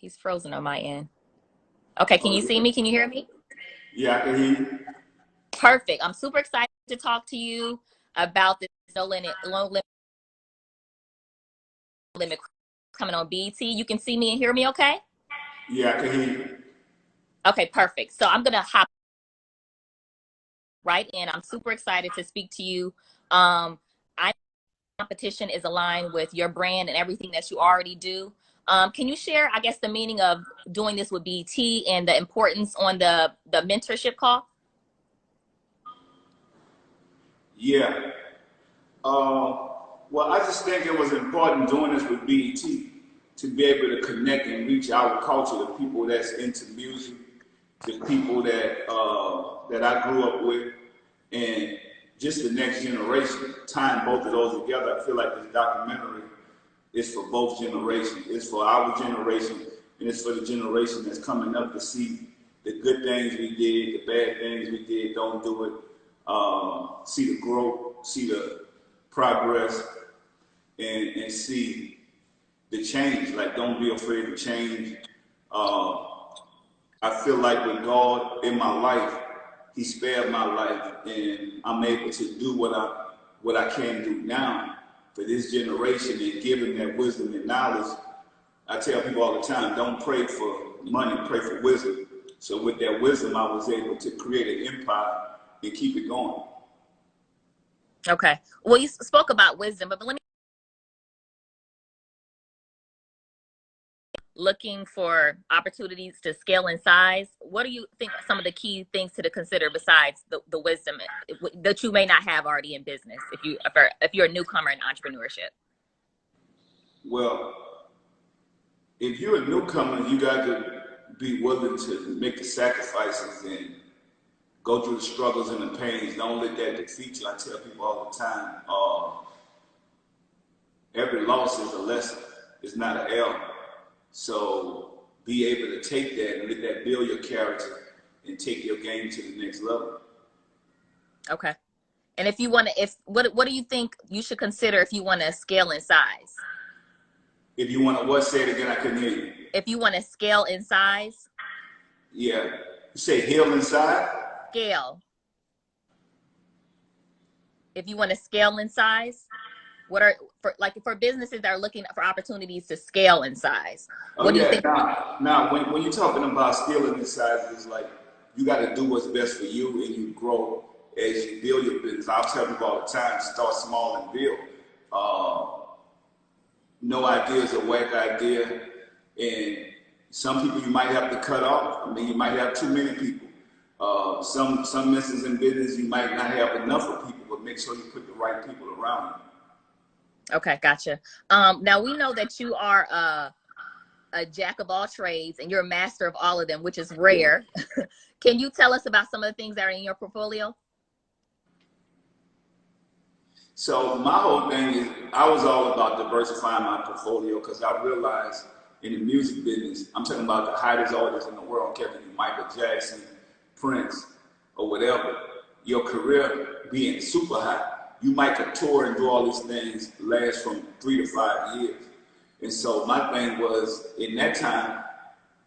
He's frozen on my end. Okay, can Oh, you see yeah. me? Can you hear me? Yeah, I can hear you. Perfect. I'm super excited to talk to you about this no limit coming on BET. You can see me and hear me okay? Yeah, I can hear you. Okay, perfect. So I'm gonna hop right in. I'm super excited to speak to you. I competition is aligned with your brand and everything that you already do. Can you share, I guess, the meaning of doing this with BET and the importance on the mentorship call? Yeah. Uh, well, I just think it was important doing this with BET to be able to connect and reach our culture, the people that's into music, the people that I grew up with, and just the next generation. Tying both of those together, I feel like this documentary is for both generations. It's for our generation, and it's for the generation that's coming up to see the good things we did, the bad things we did, don't do it. See the growth, see the progress, and see the change. Like, don't be afraid to change. Uh, I feel like with God in my life, He spared my life, and I'm able to do what I can do now for this generation and give them that wisdom and knowledge. I tell people all the time, don't pray for money, pray for wisdom. So with that wisdom, I was able to create an empire and keep it going. Okay. Well, you spoke about wisdom, but let me looking for opportunities to scale in size. What do you think are some of the key things to consider besides the wisdom that you may not have already in business if you're a newcomer in entrepreneurship? Well, if you're a newcomer, you got to be willing to make the sacrifices and go through the struggles and the pains. Don't let that defeat you. I tell people all the time, every loss is a lesson. It's not an L. So be able to take that and let that build your character and take your game to the next level. Okay. And if you want to, if what do you think you should consider if you want to scale in size? If you want to what, say it again, I couldn't hear you. If you want to scale in size, Yeah. You say heal inside? scale. If you want to scale in size, what are for businesses that are looking for opportunities to scale in size? Oh What do you yeah. think? Now when you're talking about stealing inside, it's like you got to do what's best for you and you grow as you build your business. I'll tell people all the time, start small and build. Uh, no idea is a whack idea, and some people you might have to cut off. I mean, you might have too many people. Some instances in business you might not have enough of people, but make sure you put the right people around Okay, gotcha. Now we know that you are a jack of all trades and you're a master of all of them, which is you. Yeah. rare. Can you tell us about some of the things that are in your portfolio? So my whole thing is I was all about diversifying my portfolio because I realized in the music business, I'm talking about the hottest artists in the world, Kevin, Michael Jackson, Prince, or whatever. Your career being super hot, you might could tour and do all these things last from 3 to 5 years. And so my thing was in that time,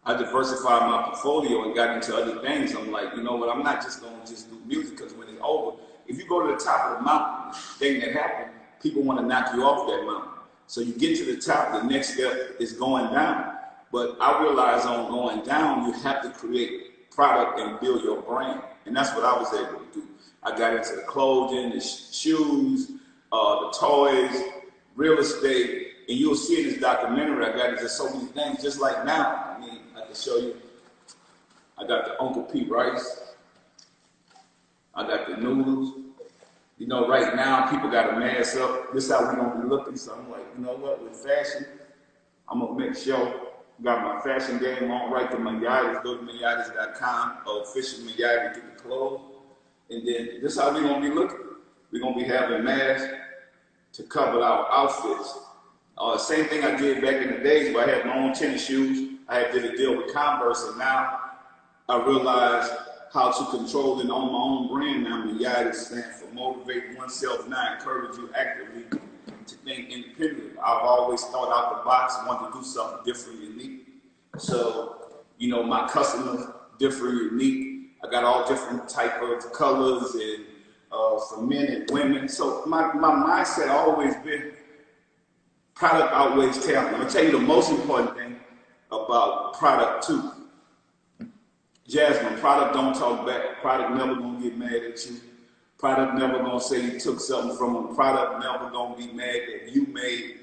I diversified my portfolio and got into other things. I'm like, you know what? I'm not just going to just do music because when it's over, if you go to the top of the mountain, thing that happened, people want to knock you off that mountain. So you get to the top, the next step is going down. But I realized on going down, you have to create product and build your brand. And that's what I was able to do. I got into the clothing, the shoes, the toys, real estate, and you'll see in this documentary, I got into so many things, just like now. I mean, I can show you. I got the Uncle Pete Rice. I got the noodles. You know, right now people got to mask up. This is how we gonna be looking. So I'm like, you know what? With fashion, I'm gonna make sure got my fashion game on. Right to Mayadis. Go to Mayadis.com or official Mayadis, get the clothes, and then this is how we gonna be looking. We're gonna be having masks to cover our outfits. Same thing I did back in the days where I had my own tennis shoes. I had did a deal with Converse, and now I realized how to control and own my own brand now. MIADI stands for Motivate Oneself Now, encourage you actively to think independently. I've always thought out the box, wanted to do something different, unique. So, you know, my customers different, unique. I got all different type of colors and for men and women. So my mindset always been product outweighs talent. I'm gonna tell you the most important thing about product too. Jasmine, product don't talk back. Product never gonna get mad at you. Product never gonna say you took something from them. Product never gonna be mad that you made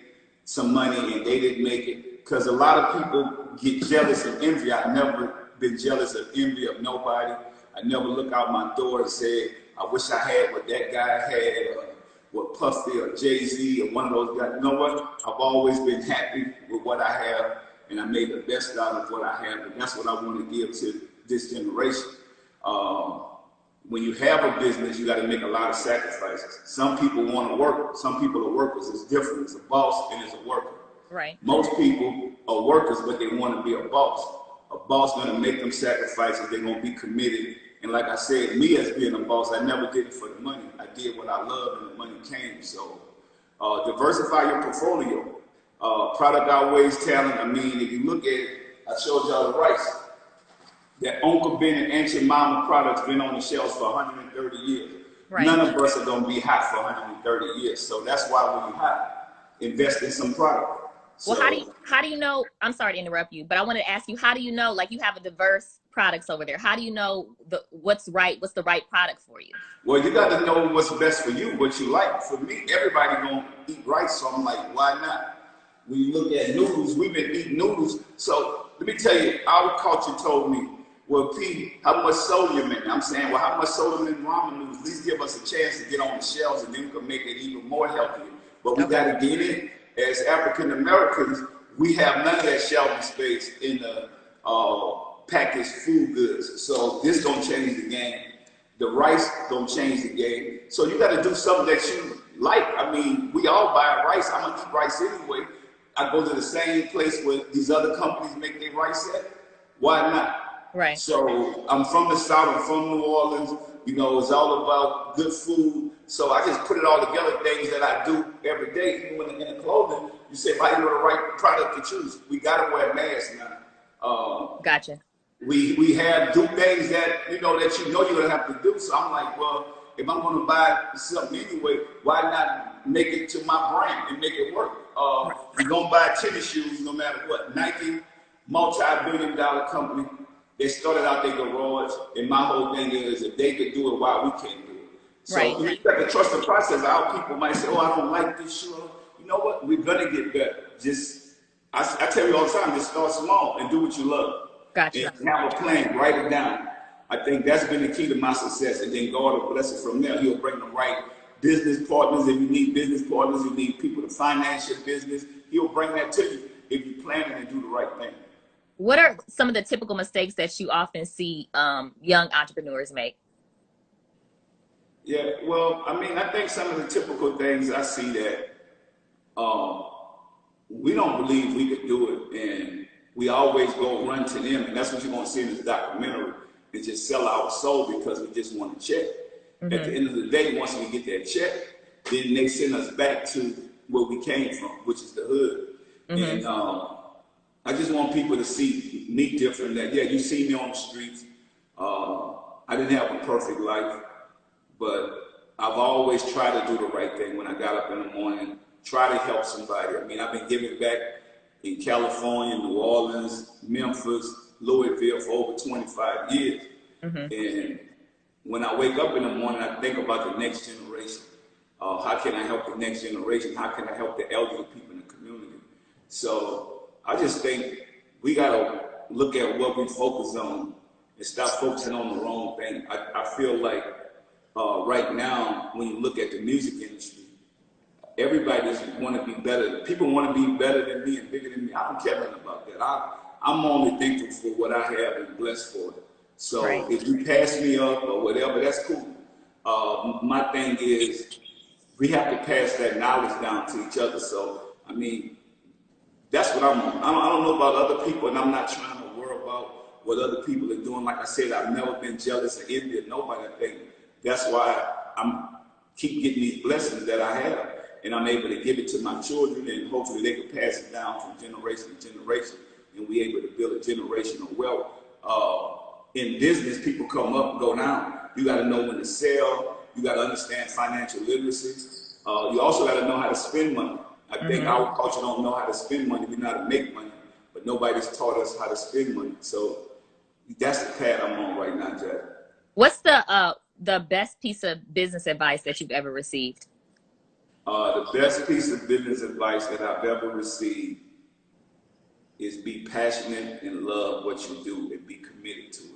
some money and they didn't make it. Because a lot of people get jealous and envy. I've never been jealous of envy of nobody. I never look out my door and say, I wish I had what that guy had, or what Puffy or Jay-Z or one of those guys. You know what? I've always been happy with what I have, and I made the best out of what I have, and that's what I want to give to this generation. When you have a business, you got to make a lot of sacrifices. Some people want to work. Some people are workers. It's different. It's a boss and it's a worker. Right. Most people are workers, but they want to be a boss. A boss going to make them sacrifices. They're going to be committed. And like I said, me as being a boss, I never did it for the money. I did what I loved, and the money came. So diversify your portfolio. Product outweighs talent. I mean, if you look at it, I showed y'all the rice. That Uncle Ben and Aunt Jemima products been on the shelves for 130 years. Right. None of us are going to be hot for 130 years. So that's why when you're hot, invest in some product. Well, how do you know, I'm sorry to interrupt you, but I wanted to ask you, how do you know, like you have a diverse products over there, how do you know what's the right product for you? Well, you got to know what's best for you, what you like. For me, everybody gonna eat rice, so I'm like, why not? When you look at noodles, we've been eating noodles. So let me tell you, our culture told me, well, P, how much sodium in it? I'm saying, well, how much sodium in ramen noodles? At least give us a chance to get on the shelves, and then we can make it even more healthier. But we got to get in. As African Americans, we have none of that shelving space in the packaged food goods. So this don't change the game. The rice don't change the game. So you got to do something that you like. I mean, we all buy rice. I'm gonna eat rice anyway. I go to the same place where these other companies make their rice at. Why not? Right. So I'm from the South, I'm from New Orleans, you know, it's all about good food. So I just put it all together, things that I do every day. Even when in the clothing, you say, how you know the right product to choose? We gotta wear masks now. Gotcha. We have do things that you know you're gonna have to do. So I'm like, well, if I'm gonna buy something anyway, why not make it to my brand and make it work? You're gonna buy tennis shoes no matter what. Nike, multi-billion-dollar company. They started out their garage, and my whole thing is if they could do it, why we can't do it? So you have to trust the process. Our people might say, oh, I don't like this shoe. You know what? We're gonna get better. I tell you all the time, just start small and do what you love. Gotcha. And have a plan, write it down. I think that's been the key to my success. And then God will bless it from there. He'll bring the right business partners. If you need business partners, you need people to finance your business. He'll bring that to you if you plan it and do the right thing. What are some of the typical mistakes that you often see young entrepreneurs make? Yeah, well, I mean, I think some of the typical things I see that we don't believe we could do it, and we always go run to them, and that's what you're going to see in this documentary, is just sell our soul because we just want to check. Mm-hmm. At the end of the day, once we get that check, then they send us back to where we came from, which is the hood. Mm-hmm. And I just want people to see me different, that, yeah, you see me on the streets. I didn't have a perfect life, but I've always tried to do the right thing when I got up in the morning, try to help somebody. I mean, I've been giving back in California, New Orleans, Memphis, Louisville for over 25 years. Mm-hmm. And when I wake up in the morning, I think about the next generation. How can I help the next generation? How can I help the elderly people in the community? So I just think we got to look at what we focus on and stop focusing on the wrong thing. I feel like right now, when you look at the music industry, everybody just want to be better. People want to be better than me and bigger than me. I don't care nothing about that. I'm only thankful for what I have and blessed for it. So if you pass me up or whatever, that's cool. My thing is we have to pass that knowledge down to each other. So, I mean, that's what I'm on. I don't know about other people, and I'm not trying to worry about what other people are doing. Like I said, I've never been jealous or envious of nobody. I think that's why I'm keep getting these blessings that I have, and I'm able to give it to my children, and hopefully they can pass it down from generation to generation, and be able to build a generational wealth. In business, people come up and go down. You got to know when to sell. You got to understand financial literacy. You also got to know how to spend money. I think our culture don't know how to spend money. We know how to make money, but nobody's taught us how to spend money. So that's the path I'm on right now, Jack. What's the best piece of business advice that you've ever received? The best piece of business advice that I've ever received is be passionate and love what you do and be committed to it.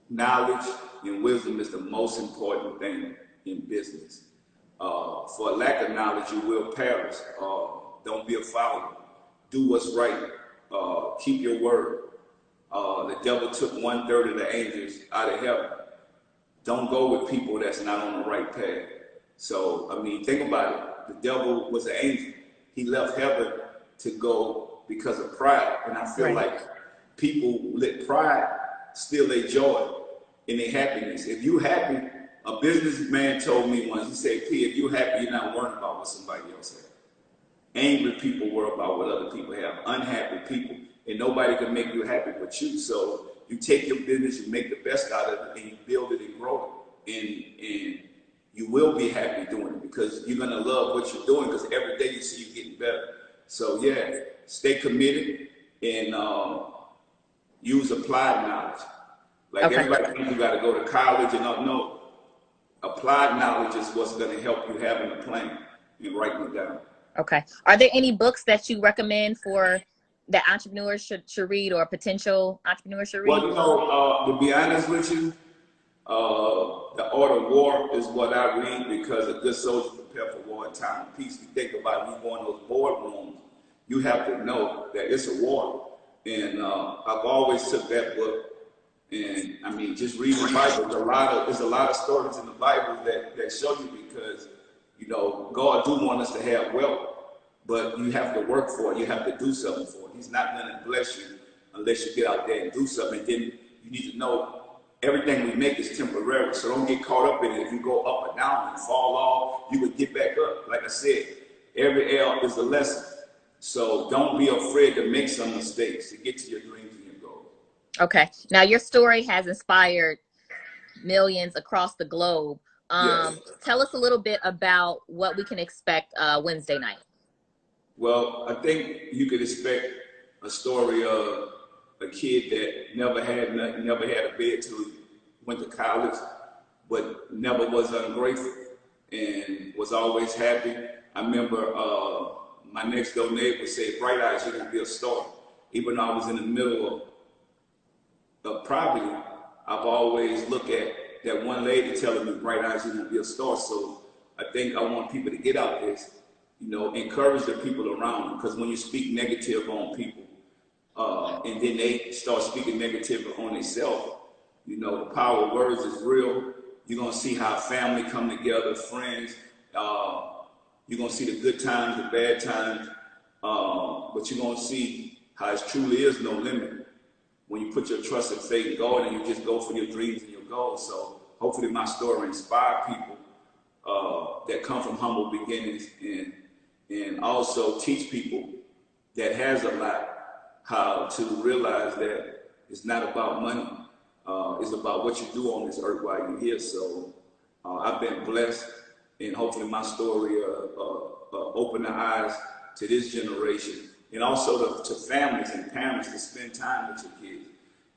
Knowledge and wisdom is the most important thing in business. For a lack of knowledge, you will perish. Don't be a follower. Do what's right. Keep your word. The devil took 1/3 of the angels out of heaven. Don't go with people that's not on the right path. So, I mean, think about it. The devil was an angel. He left heaven to go because of pride. And I feel like people let pride steal their joy and their happiness. If you happy, a businessman told me once, he said, P, if you happy, you're not worrying about what somebody else has. Angry people worry about what other people have. Unhappy people. And nobody can make you happy but you. So you take your business, you make the best out of it, and you build it and grow it. And you will be happy doing it because you're going to love what you're doing because every day you see you getting better. So yeah, stay committed and use applied knowledge. Like everybody thinks you got to go to college and no. Applied knowledge is what's going to help you having a plan and writing it down. Okay. Are there any books that you recommend for that entrepreneurs should read or potential entrepreneurs should read? Well, you know, to be honest with you, The Art of War is what I read because a good soldier prepared for war in time of peace. You think about it, you go in those boardrooms, you have to know that it's a war. And I've always took that book. And I mean, just reading the Bible, there's a lot of stories in the Bible that show you because, you know, God do want us to have wealth, but you have to work for it. You have to do something for it. He's not going to bless you unless you get out there and do something. And then you need to know everything we make is temporary. So don't get caught up in it. If you go up or down and fall off, you would get back up. Like I said, every L is a lesson. So don't be afraid to make some mistakes to get to your dreams and your goals. Okay. Now your story has inspired millions across the globe. Yes. Tell us a little bit about what we can expect Wednesday night. Well, I think you could expect a story of a kid that never had nothing, never had a bed till he went to college, but never was ungrateful and was always happy. I remember my next door neighbor said, "Bright eyes, you're gonna be a star." Even though I was in the middle of poverty, I've always looked at that one lady telling me, "Bright eyes, you're gonna be a star." So I think I want people to get out this, you know, encourage the people around them, because when you speak negative on people, and then they start speaking negative on themselves, you know, the power of words is real. You're gonna see how family come together, friends. You're gonna see the good times, the bad times, but you're gonna see how it truly is no limit when you put your trust and faith in God and you just go for your dreams and your goals. So hopefully my story inspire people that come from humble beginnings and also teach people that has a lot how to realize that it's not about money. It's about what you do on this earth while you're here. So I've been blessed, and hopefully my story open the eyes to this generation, and also to families and parents to spend time with your kids,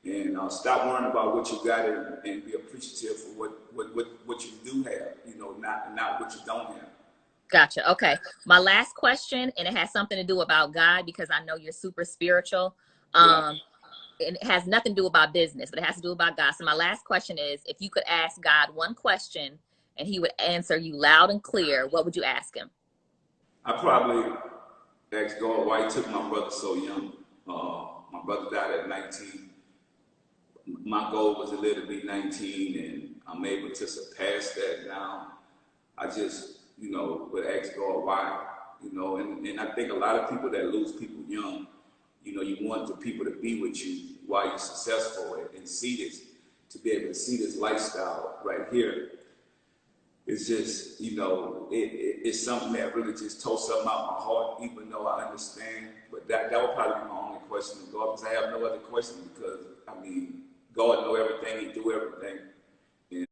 and stop worrying about what you got and be appreciative for what you do have. You know, not what you don't have. Gotcha. Okay. My last question, and it has something to do about God because I know you're super spiritual. It has nothing to do about business, but it has to do about God. So my last question is, if you could ask God one question and he would answer you loud and clear, what would you ask him? I probably asked God why he took my brother so young. My brother died at 19. My goal was to live to be 19, and I'm able to surpass that now. I just, you know, would ask God why, you know, and I think a lot of people that lose people young, you know, you want the people to be with you while you're successful and see this, to be able to see this lifestyle right here. it's just, it's something that really just told something out my heart, even though I understand. But that would probably be my only question to God, because I have no other question, because, I mean, God know everything, He do everything.